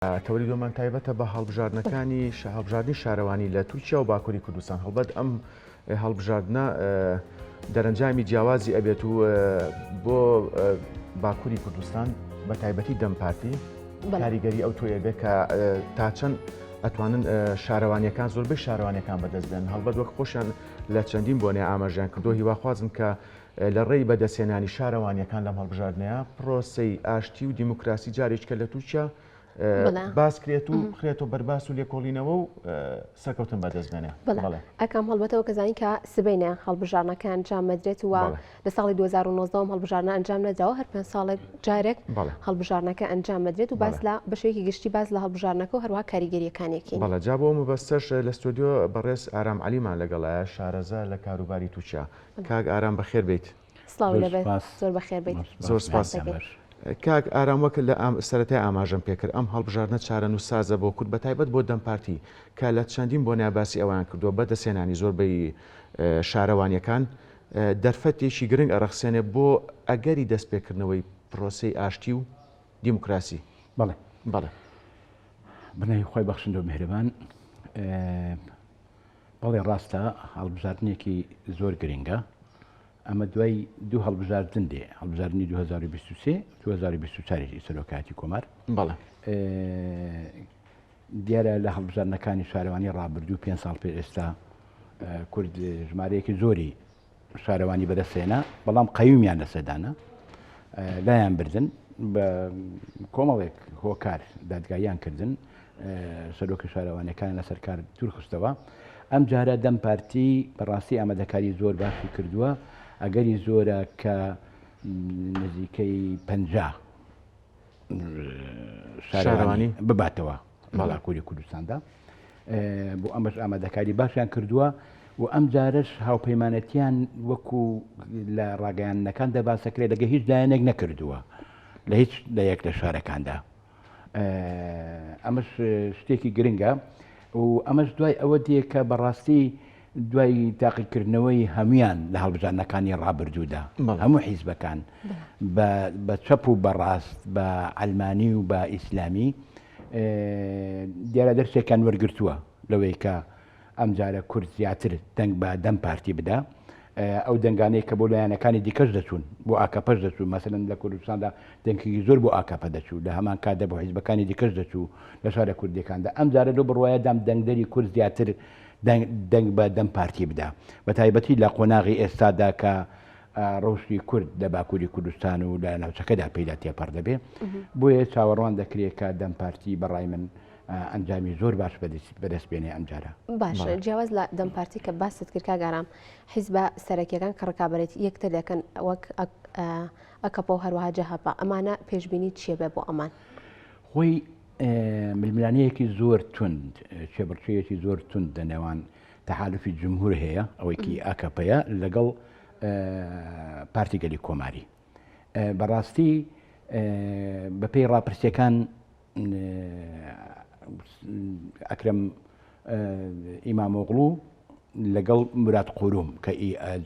تەوەریدۆمان تایبەتە بە هەڵبژاردنەکانی هەڵبژاردننی شارەوانی لە تورکیا و باکووری کوردستان. هەڵبەت ئەم هەڵبژاردنە دەرەنجامی جیاوازی ئەبێت و بۆ باکووری کوردستان بە تایبەتی دەمپارتی کاریگەری ئەو تۆیەبێت کە تا چەند ئەتوانن شارەوانیەکان زۆربەی شارەوانیەکان بەدەست بێن. هەڵبەت وەک خۆشیان لە چەندین بۆنێ ئاماژیان کردو هیواخوازم کە لە ڕێی بەدەستێنانی شارەوانیەکان لەم هەڵبژاردنەیە پرۆسەی ئاشتی و دیموکراسی جارێککە لە تورکیا باسکرێت و خرێتەوە بەرباس و لێکۆڵینەوە و سەرکەوتن بەدەست بێنێ. ئەکەم هەڵبەتەوە کەزانین کە سبەینە هەڵبژارنەکە ئەنجام مەدرێت وە لە ساڵی 2019 هەڵبژارنە ئەنجام نەدراوە هەر 5 ساڵێک جارێک هەڵبژارنەکە ئەنجام مەدرێت و باس لە بەشێکی گشتی باز لە هەڵبژارنەکە و هەروە کاریگەریەکانێکی. بەڵێ جا بۆ مەبەستەش لە ستۆدیۆ بەڕێز ئارام عەلیمان لەگەڵایە شارەزا لە کاروباری تووچیا. کاک ئارام بەخێر بێیت. سڵاوی لەبێت، زۆر بەخێر بێیت. زۆر سپاس. کاک ئارام وەک لە سەرەتای ئاماژەم پێکرد ئەم هەڵبژاردنە چارەنووس سازە بۆ کورد بەتایبەت بۆ دەمپارتی کە لە چەندین بۆ نیاباسی ئەوان کردووە بەدەستێنانی زۆربەی شارەوانیەکان دەرفەتێکی گرنگ ئەرەخسێنێ بۆ ئەگەری دەستپێکردنەوەی پرۆسەی ئاشتی و دیموکراسی. بەڵێ بنای خۆی بەخشندە و میهرەبان. بەڵێ ڕاستە هەڵبژاردنێکی زۆر گرنگە. ئەمە دوای دوو هەڵبژاردن دێ هەڵبژاردننی 2023 2024 سەرۆکاتی کۆمار. بەڵێ دیارە لە هەڵبژاردنەکانی شارەوانی ڕابردوو 5 ساڵ پێ ئێستا کورد ژمارەیەکی زۆری شارەوانی بەدەستێنا بەڵام قەیومیان لەسەردانە لایان بردن بە کۆمەڵێک هۆکار دادگاییان کردن سەرۆکی شارەوانەکان لەسەر کار توورخستەوە. ئەم جارە دەم پارتی بەڕاستی ئامادەکاری زۆر باشی کردووە ئەگەری زۆرە کە نزیکەی 50 شارەوانی بباتەوە باڵاکووری کوردستاندا بۆ ئەمەش ئامادەکاری باشیان کردووە و ئەم جارش هاوپەیمانەتیان وەکو لە ڕاگەیانەکان دەباسەکرێت لەگە هیچ لایەنێک نەکردووە لە هیچ لە یەک لە شارەکاندا. ئەمەش شتێکی گرنگە و ئەمەش دوای ئەوە دێ کە بەڕاستی دوای تاقیکردنەوەی هەمویان لە هەڵبژاردنەکانی ڕابردوودا هەموو حیزبەکان بە چەپ و بەڕاست بە ئەلمانی و بە ئیسلامی دیارە دەرسێکیان وەرگرتووە لەوەی کە ئەم جارە کورد زیاتر دەنگ بە دەم پارتی بدە. ئەو دەنگانەی کە بۆ لایەنەکانی دیکەش دەچوون بۆ ئاکەپەش دەچوو مەسەلەن لە کوردستاندا دەنگێکی زۆر بۆ ئاکەپە دەچوو لە هەمان کاتدا بۆ حیزبەکانی دیکەش دەچوو لە شارە کوردەکاندا. ئەم جارە لەو بڕواایەدام دەنگدەری کورد زیاتر دەنگ بە دەم پارتی بدە بە تایبەتی لە قۆناغی ئێستادا کە ڕۆژی کورد لە باکووری کوردستان و لە ناوچەکەدا پێدا تێپەڕ دەبێ بۆیە چاوەڕوان دەکرێت کە دەم پارتی بەڕای من ئەنجامی زۆر باش بەدەست بێنێ ئەم جارە. باش جیاواز لە دەم پارتی کە باست کرد کاگارام حیزبە سەرەکیەکان کە ڕکابەتی یەکتر دەکەن وەک ئەکەپە و هەروەها جەهەپە ئەمانە پێشبینی چیە بێ بۆ ئەمان؟ خۆی ململانەیەکی زۆر تند چێبڕچەیەکی زۆر تند لە نێوان تەحالفی جمهور هەیە ئەوەیکی ئاکەپەیە لەگەڵ پارتی گەلی کۆماری. بەڕاستی بەپێی ڕاپرسیەکان ئەکرەم ئیمامۆغڵو لەگەڵ مراد قوروم کە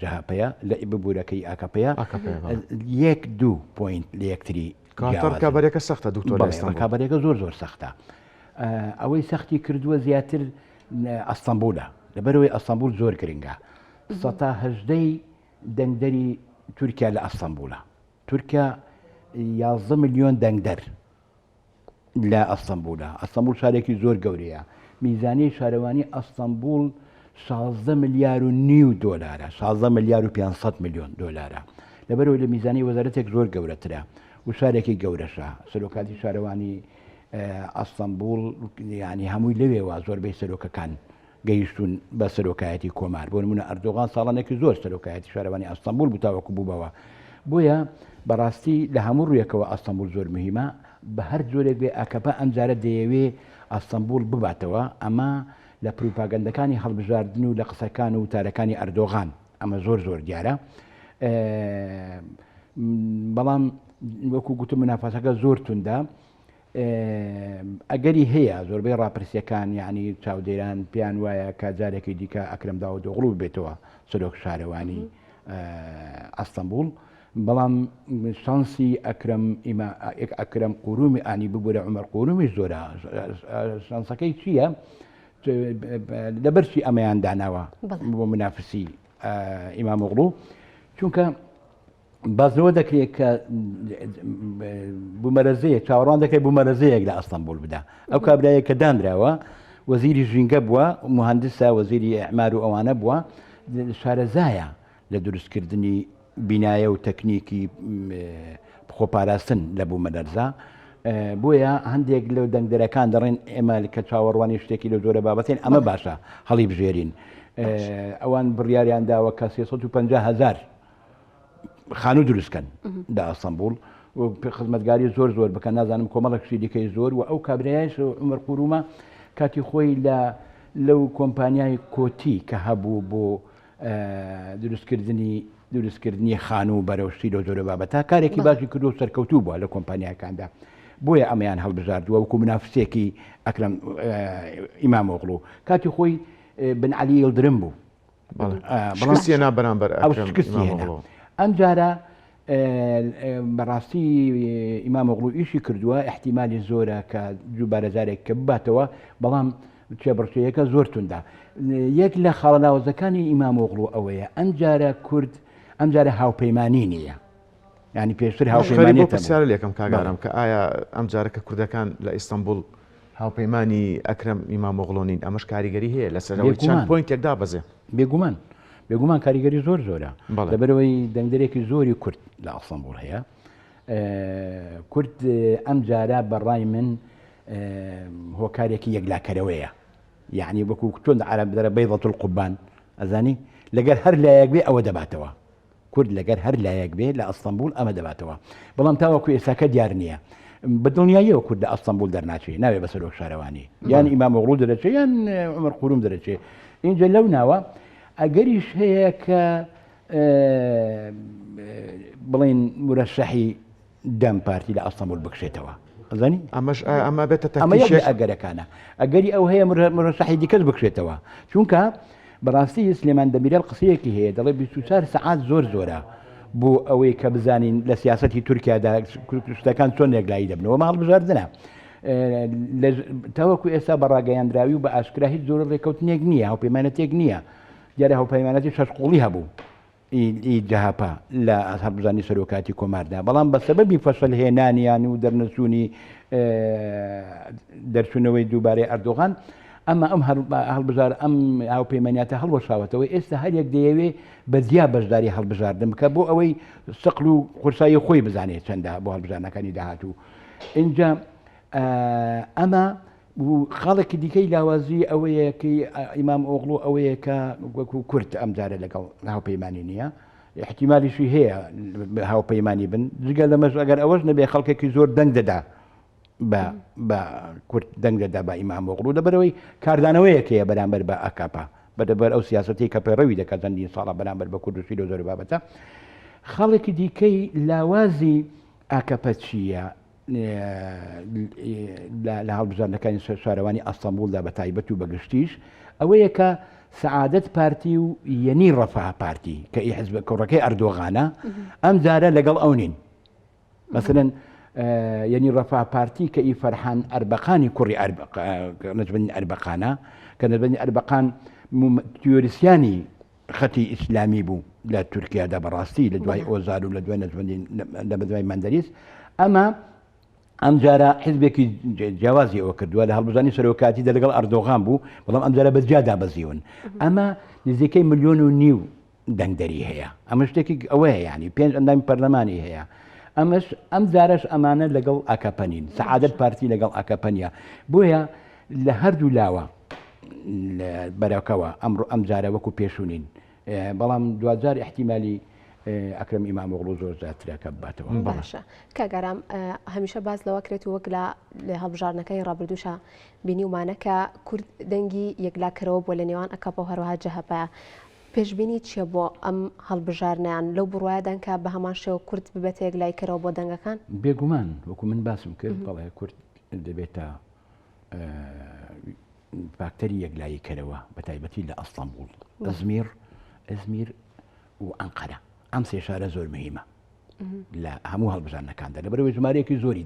جەهەپەیە لە ببوورەکەی ئاکەپەیە 1-2 پوینت لە یەکتری کابارێکە سەختە دوکتۆر کابارێکە زۆر سەختە. ئەوەی سەختی کردووە زیاتر ئەستەمبولە لەبەرەوەی ئەستەمبول زۆر گرنگە 18 دەنگدەری تورکیا لە ئەستەمبولە. تورکیا 11 ملیۆن دەنگدەر لە ئەستەمبولە. ئەستەمبول شارێکی زۆر گەورەیە. میزانی شارەوانی ئەستەمبول 16 ملیار و نیو دۆلارە 16 ملیار و 500 میلیۆن دۆلارە لەبەرەوەی لە میزانی وەزارەتێک زۆر گەورەترە و شارێکی گەورەشە. سەرۆکاتی شارەوانی ئەستەمبول ینی هەمووی لەوێوە زۆربەی سەرۆکەکان گەیشتون بە سەرۆکایەتی کۆمار بۆ نمونە ئەردۆغان ساڵانێکی زۆر سەرۆکایەتی شارەوانی ئەستەمبول بوو تاوەکو بووبەوە. بۆیە بەڕاستی لە هەموو ڕوویەکەوە ئەستەمبول زۆر مهمە بە هەر جۆرێک بێ ئاکەپە ئەم جارە دەیەوێ ئەستەمبول بباتەوە. ئەمە لە پروپاگەندەکانی هەڵبژاردن و لە قسەکان و وتارەکانی ئەردۆغان ئەمە زۆر دیارە. بەڵام وەکو گوتم منافاسەکە زۆر توندە. ئەگەری هەیە زۆربەی ڕاپرسیەکان یعنی چاودێران پێیان وایە کە جارێکی دیکە ئەکرەم داوودۆغڵو بێتەوە سەرۆک شارەوانی ئەستەمبول بەڵام شانسی ئەکرەم قورومی ئانی ببوورە عمەر قورومی زۆرە شانسەکەی چییە؟ لەبەرچی ئەمەیان داناوە بۆ منافسی ئیمام ئۆغڵو چونکە بازەوە دەکرێت کە بوومەرەزەیە چاوەڕوان دەکەێت بوومەرەزەیەک لە ئەستەمبول بدا ئەو کابرایە کە دانراوە وەزیری ژینگە بووە مهندسە وەزیری ئەعمار و ئەوانە بووە شارەزایە لە دروستکردنی بینایە و تەکنیکی خۆپاراستن لە بوومەلەرزە بۆیە هەندێک لەو دەنگدەرەکان دەڕێن ئێمە کە چاوەڕوانی شتێکی لە زۆرە بابەتین ئەمە باشە هەڵی بژێرین ئەوان بڕیاریان داوە کە 350,000 خانوو دروستکەن لە ئەستەمبول خزمەتگاری زۆر بکەن نازانم کۆمەڵێکشی دیکەی زۆر و ئەو کابرایش عمەر قورومە کاتی خۆی لەو کۆمپانیای کۆتی کە هەبوو بۆ دروستکردنی خانوو بەرەوشتی لە زۆرە بابەتە کارێکی باشی کردو و سەرکەوتوو بووە لە کۆمپانیاکاندا بۆیە ئەمەیان هەڵبژاردووە وەکو منافسێکی ئەکرەم ئیمام ئۆغڵو کاتی خۆی بن عەلی یڵدرم بوو شکستیێنا بەرامبەر ئەم جارە بەڕاستی ئیمام ئۆغڵو ئیشی کردووە احتیمالی زۆرە کە جوبارەزارێک کە بباتەوە بەڵام چێبڕچەیەکە زۆر توندا یەک لە خاڵەناوەزەکانی ئیمام ئۆغڵو ئەوەیە ئەم جارە کورد ئەم جارە هاوپەیمانی نییە ینی پێشتر هاوپەیمانی پرسیارە لێکم کاگارم کە ئایا ئەم جارە کە کوردەکان لە ئیستانبول هاوپەیمانی ئەکرەم ئیمام ئۆغڵۆ نین ئەمەش کاریگەری هەیە لەسەرەوەی چەند پۆینتێکدا بەزێ بێگومان کاریگەری زۆرە لەبەرەوەی دەنگدەرێکی زۆری کورد لە ئەستەمبول هەیە کورد ئەم جارە بەڕای من هۆکارێکی یەکلاکەرەوەیە یعنی وەکو چۆن عەرەب دەرە بەیضەة القوبان ئەزانی لەگەر هەر لایەک بێ ئەوە دەباتەوە کورد لەگەر هەر لایەک بێ لە ئەستەمبول ئەمە دەباتەوە بەڵام تاوەکو ئێستاکە دیار نییە بەدڵنیاییەوە کورد لە ئەستەمبول دەرناچێت ناوێ بەسەر شارەوانی یان ئیمام ئۆغڵو دەرەچێت یان عومەر قوروم دەرەچێت اینجا لەو ناوە ئەگەریش هەیە کە بڵێن مرەشەحی دەم پارتی لە ئەستەمبول بکشێتەوە ئەزانی ئەمە بێتە ئەگەرەکانە ئەگەری ئەو هەیە مرەشەحی دیکەس بکشێتەوە چونکە بەڕاستی سلێمان دەمیرەل قسەیەکی هەیە دەڵێ 24 سەعات زۆرە بۆ ئەوەی کە بزانین لە سیاسەتی تورکیادا شتەکان چۆن یەکلایی دەبنەوە ماڵ بژاردنە تاوەکو ئێستا بەڕاگەیاندراوی و بە ئاشکرا هیچ زۆر ڕێکەوتنێک نییە هاوپەیمانەتێک نییە دیارە هاوپەیمانەتی شەشقوڵی هەبوو جەهاپا لە هەڵبژاردننی سەرۆکاتی کۆماردا بەڵام بە سەبەبی فەشەلهێنانیان و دەرنەچوونی دەرچوونەوەی دووبارەی ئەردۆغان ئەمە هەڵبژار ئەم هاوپەیمانیاتە هەڵوەشاوەتەوەی ئێستا هەرێک دەیەوێ بەدیا بەشداری هەڵبژاردن بکە بۆ ئەوەی سەقل و قورسایی خۆی بزانێت چەندە بۆ هەڵبژاردنەکانی داهاتوو اینجا ئەمە خاڵێکی دیکەی لاوازی ئەوەیە کە ئیمام ئۆغڵو ئەوەیە کە وەکو کورد ئەم جارە لەگەڵ هاوپەیمانی نییە احتیمالیشی هەیە هاوپەیمانی بن جگە لەمەش ئەگەر ئەوەش نەبێ خەڵکێکی زۆر دەنگ دەدا بە کورد دەنگ دەدا بە ئیمام ئۆغڵو لەبەرەوەی کاردانەوەیەکەیە بەرامبەر بە ئەکاپا بەدەبەر ئەو سیاسەتی کە پەیڕەوی دەکات چەندین ساڵە بەرامبەر بە کوردشی لە زۆر بابەتە خەڵێکی دیکەی لاوازی ئاکەپە چییە لە هەڵبژاردنەکانی شارەوانی ئەستەمبولدا بە تایبەت و بەگشتیش ئەوەیە کە سەعادەت پارتی و یەنی ڕەفاه پارتی کە حیزب کوڕەکەی ئەردۆغانە ئەم جارە لەگەڵ ئەو نین مەسەلەن یەنی ڕەفاه پارتی کە ئی فەرحان ئەربەقانی کوڕی نەجمەدین ئەربەقانە کە نەجمەدین ئەربەقان تیۆریسیانی خەتی ئیسلامی بوو لە تورکیادا بەڕاستی لە دوای ئۆزار و لە دوای نەجمەدین لە دوای مەندەریس ئەمە ئەم جارە حیزبێکی جیاوازی ئەوە کردووە لە هەڵبژاردننی سەرۆکاتیدا لەگەڵ ئەردۆغان بوو بەڵام ئەم جارە بەجیا بەزیون ئەمە نزیکەی 1.5 ملیۆن دەنگدەری هەیە ئەمە شتێکی ئەوەیە ینی 5 ئەندامی پەرلەمانی هەیە ئەمەش ئەم جارەش ئەمانە لەگەڵ ئاکەپەنین سەعادەت پارتی لەگەڵ ئاکەپەنیە بۆیە لە هەردوو لاوە بەرەکەوە ئەم جارە وەکو پێشونین بەڵام دوجار احتیمالی ئەکرەم ئیمام ئۆغڵو زۆر زیاترەکە بباتەوە باشە کاگارام هەمیشە باز لەوە کرێت وەک لە هەڵبژاردنەکەی ڕابردووشە بینی ومانەکە کورد دەنگی یەکلاکەرەوە بۆ لە نێوان ئەکاپە و هەروەها جەهەپەیە پێشبینی چییە بۆ ئەم هەڵبژاردنیان لەو بڕواایەدان کە بە هەمان شێوە کورد ببێتە یەکلایکەرەوە بۆ دەنگەکان بێگومان وەکو من باسم کرد بەڵێ کورد دەبێتە فاکتەری یەکلاییکەرەوە بە تایبەتی لە ئەستەمبول ئەزمیر و ئەنقەرە ئەم سێ شارە زۆر مهمە لە هەموو هەڵبژارنەکاندا لەبەرەوەی ژمارەیەکی زۆری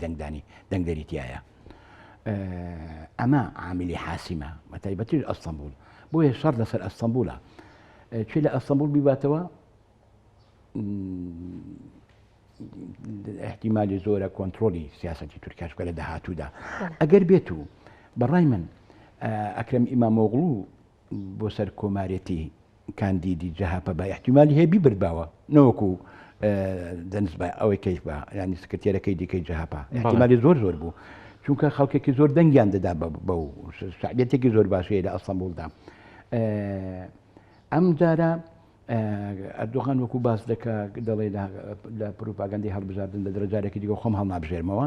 دەنگدەریتیایە. ئەمە عاملی حاسیمە بەتایبەتی ئەستەمبول بۆیە شەڕ لەسەر ئەستەمبولە چێ لە ئەستەمبول بیباتەوە احتیمالی زۆرە کۆنتترۆلی سیاسەتی تورکیاش بکە لە داهاتوودا ئەگەر بێت و بەڕای من ئەکرەم ئیمامۆغڵو بۆ سەر کۆمارەتی کاندیدی جەهاپە بە احتیمالی هەیە بیبردباوە نەوەکو دەنسبە ئەوەی کەیف بە ینی سکرتێرەکەی دیکەی جەهاپە احتیمالی زۆر بوو چونکە خەڵکێکی زۆر دەنگیان دەدا بە و شعبێتێکی زۆر باشەیە لە ئەستەمبولدا. ئەم جارە ئەردۆغان وەکو باس دەکە دەڵێ لە پروپاگەندی هەڵبژاردن لە دەرەجارێکی دیگە خۆم هەڵنابژێرمەوە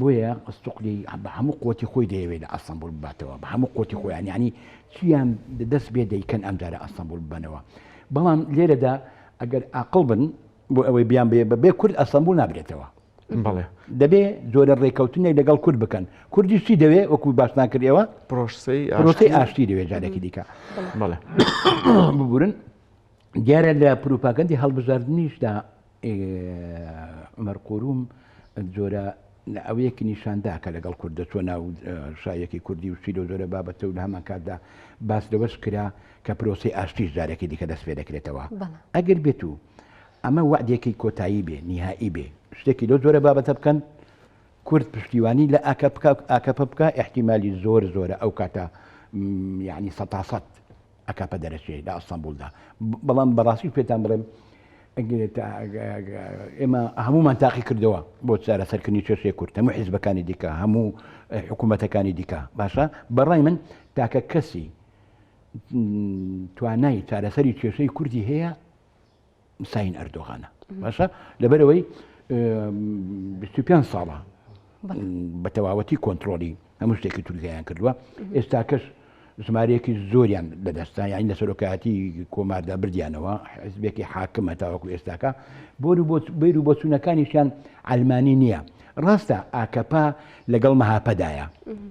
بۆیە ئەستوقلی بە هەموو قوتی خۆی دەیەوێت لە ئەستەمبول بباتەوە بە هەموو قوتی خۆیان ینی چیان دەست بێ دەیکەن ئەم جارە ئەستەمبول ببنەوە. بەڵام لێرەدا ئەگەر عاقڵ بن بۆ ئەوەی بیان بێ کورد ئەستەمبول نابرێتەوە. بەڵێ دەبێ زۆرە ڕێکەوتنێک لەگەڵ کورد بکەن کوردی چی دەوێت وەکو باش ناکردەوە پرۆسەی ئاشتی دەوێت جارێکی دیکە بەڵێ ببورن. دیارە لە پروپاگەندی هەڵبژاردنیشدا عومەر قوروم جۆرە ئەوەیەکی نیشاندا کە لەگەڵ کورد دەچۆ ناو شایەکی کوردی و چی لە زۆرە بابەتە و لە هەمان کاتدا باس لەوەش کرا کە پرۆسی ئاشتیش جارێکی دیکە دەست پێ دەکرێتەوە. ئەگەر بێت و ئەمە وعدێکی کۆتایی بێ نیهایی بێ شتێکی لەو زۆرە بابەتە بکەن کورد پشتیوانی لە ئاکەپە بکە احتیمالی زۆرە ئەو کاتە یعنی سەتاسەد ئەکاپە دەرەچێت لە ئەستەمبولدا. بەڵام بەڕاستی پێتان بڵێم ئێمە هەمومان تاقی کردەوە بۆ چارە سەرکردنی کێشەی کورد هەموو حیزبەکانی دیکە هەموو حکوومەتەکانی دیکە باشە بەڕای من تاکە کەسی توانای چارەسەری کێشەی کوردی هەیە ساین ئەردۆغانە باشە لەبەرەوەی 25 ساڵە بە تەواوەتی کۆنتترۆلی هەموو شتێکی تورکیایان کردووە ئێستا کەش ژمارەیەکی زۆریان لەدەستان یانی لە سەرۆکایەتی کۆماردا بردیانەوە حیزبێکی حاکمە تاوەکو ئێستاکە بیر و بۆچوونەکانیشیان ئەلمانی نییە. ڕاستە ئاکەپا لەگەڵ مەهاپەدایە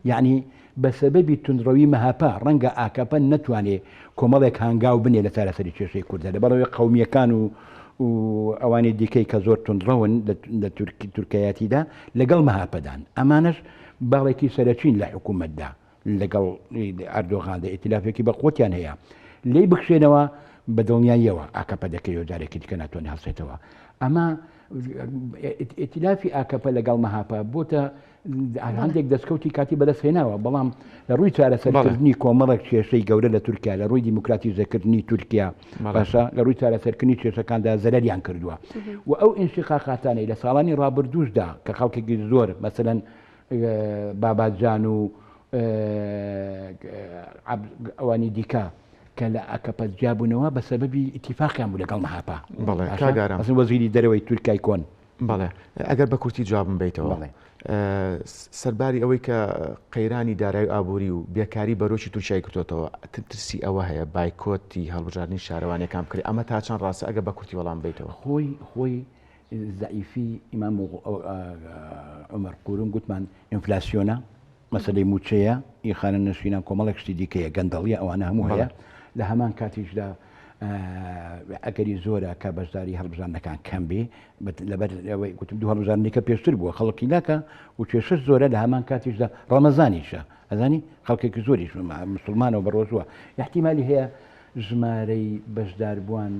یعنی بە سەبەبی تونندڕەوی مەهاپا ڕەنگە ئاکەپە نەتوانێت کۆمەڵێک هەنگاو بنێ لە چارەسەری کێشەی کوردە لەبەرەوەی قەومیەکان و ئەوانی دیکەی کە زۆر تونندڕەون لە تورکایەتیدا لەگەڵ مەهاپەدان ئەمانش باڵێکی سەرەچین لە حکوومەتدا لەگەڵ ئەردۆغاندا ئیتلافێکی بە قوتیان هەیە لی بکشێنەوە بە دڵنیاییەوە ئاکەپە دەکەی جارێکی دیکە ناتوانێت هەڵسێتەوە. ئەمە ئیتلافی ئاکەپە لەگەڵ مەهاپە بۆتە هەندێک دەستکەوتی کاتی بەدەستهێناوە بەڵام لە ڕووی چارەسەرکردنی کۆمەڵێک کێشەی گەورە لە تورکیا لە ڕووی دیموکراتیزەکردنی تورکیا باشە لە ڕووی چارەسەرکردنی کێشەکاندا زەرەریان کردووە و ئەو ئینشقاقاتانەی لە ساڵانی ڕابردووشدا کە خەڵکێکی زۆر مەسەلەن باباتجان و ئەوانی دیکە کە لە ئاکەپە جیابوونەوە بە سەبەبی ئیتیفاقیان بوو لەگەڵ مەهاپا وەزیری دەرەوەی تورکای کۆن. بەڵێ ئەگەر بە کورتی جوابم بیتەوە سەرباری ئەوەی کە قەیرانی دارایی ئابووری و بێکاری بەرۆکی تورکیای کردوێتەوە ترسی ئەوە هەیە بایکۆتی هەڵبژاردننی شارەوانەکان بکرێت ئەمە تا چەند ڕاستە ئەگە بە کورتی وەڵام بیتەوە خۆی زعیفی ئیمام عومەر قوروم گوتمان ئینفلاسیۆنە مەسەلەی موچەیە ئیخانە نشینان کۆمەڵێک شتی دیکەیە گەندەڵیە ئەوانە هەموو هەیە لە هەمان کاتیشدا ئەگەری زۆرە کە بەشداری هەڵبژاردنەکان کەم بێ لەبەر ئەوەی گوتم دوو هەڵبژاردنێکە پێشتر بووە خەڵکی لاکە و کێشەش زۆرە لە هەمان کاتیشدا ڕەمەزانیشە ئەزانی خەڵکێکی زۆریش مسلمانەوە بەڕۆژووە احتیمالی هەیە ژمارەی بەشداربووان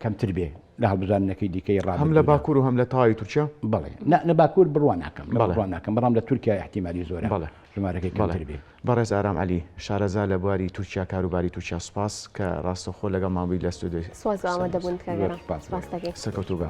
کەمتر بێ لە هەڵبژاردنەکەی دیکەی ڕابردوودا هەم لە باکوور و هەم لە تاوای تورکیا بەڵێ لە باکوور بڕوان ناکەم بەڵام لە تورکیا احتیمالی زۆرە ژمارەکەی کەمتر بێ. بەڕێز ئارام عەلی شارەزا لە بواری تورکیا کاروباری تورکیا سوپاس کە ڕاستەخۆ لەگەڵ ماوەی لە ستودیۆ سواز ئامادەبوون کەگەرە سەرکەوتوو بە.